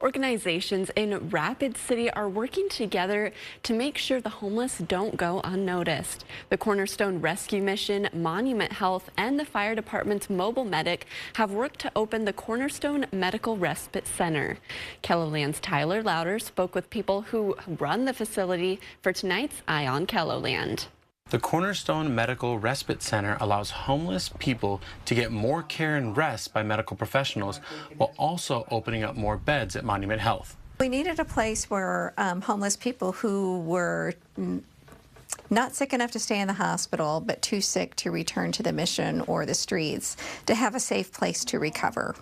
Organizations in Rapid City are working together to make sure the homeless don't go unnoticed. The Cornerstone Rescue Mission, Monument Health, and the fire department's mobile medic have worked to open the Cornerstone Medical Respite Center. KELOLAND's Tyler Louder spoke with people who run the facility for tonight's Eye on KELOLAND. The Cornerstone Medical Respite Center allows homeless people to get more care and rest by medical professionals while also opening up more beds at Monument Health. We needed a place where homeless people who were not sick enough to stay in the hospital but too sick to return to the mission or the streets to have a safe place to recover.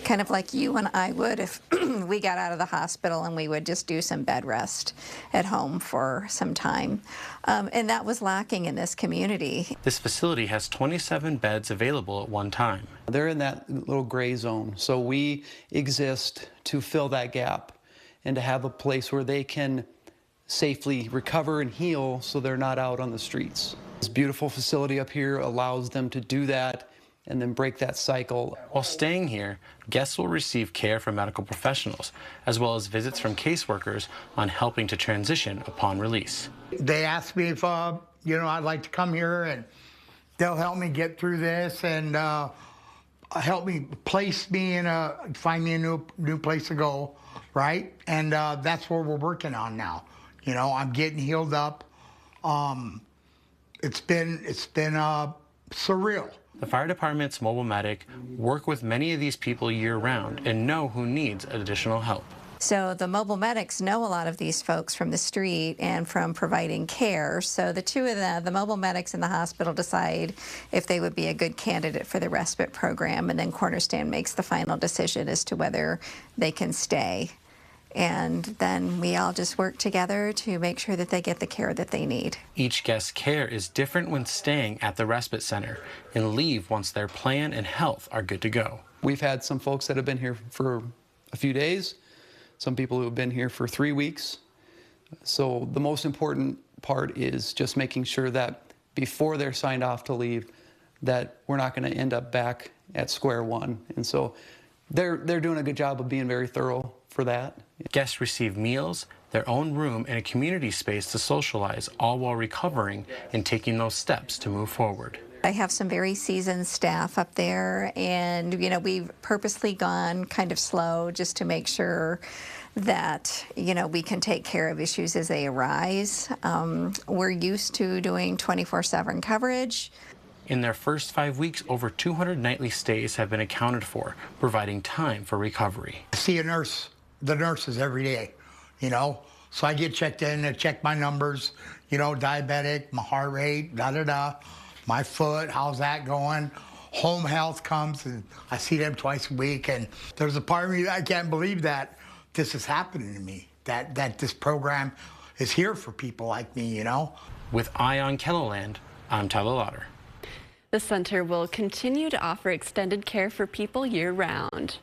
Kind of like you and I would if we got out of the hospital and we would just do some bed rest at home for some time. And that was lacking in this community. This facility has 27 beds available at one time. They're in that little gray zone, so we exist to fill that gap and to have a place where they can safely recover and heal so they're not out on the streets. This beautiful facility up here allows them to do that and then break that cycle. While staying here, guests will receive care from medical professionals, as well as visits from caseworkers on helping to transition upon release. They asked me if, I'd like to come here and they'll help me get through this and help me find me a new place to go, right? And that's what we're working on now. You know, I'm getting healed up. It's been surreal. The fire department's mobile medic work with many of these people year-round and know who needs additional help. So the mobile medics know a lot of these folks from the street and from providing care. So the two of the mobile medics in the hospital decide if they would be a good candidate for the respite program, and then Cornerstone makes the final decision as to whether they can stay. And then we all just work together to make sure that they get the care that they need. Each guest's care is different when staying at the respite center and leave once their plan and health are good to go. We've had some folks that have been here for a few days, some people who have been here for 3 weeks. So the most important part is just making sure that before they're signed off to leave, that we're not going to end up back at square one. And so they're doing a good job of being very thorough for that. Guests receive meals, their own room, and a community space to socialize, all while recovering and taking those steps to move forward. I have some very seasoned staff up there, and we've purposely gone kind of slow just to make sure that we can take care of issues as they arise. We're used to doing 24/7 coverage. In their first 5 weeks, over 200 nightly stays have been accounted for, providing time for recovery. I see the nurses every day, so I get checked in and check my numbers, diabetic, my heart rate, my foot, how's that going? Home health comes and I see them twice a week, and there's a part of me that I can't believe that this is happening to me, that this program is here for people like me, With Eye on KELOLAND, I'm Tyler Louder. The center will continue to offer extended care for people year-round.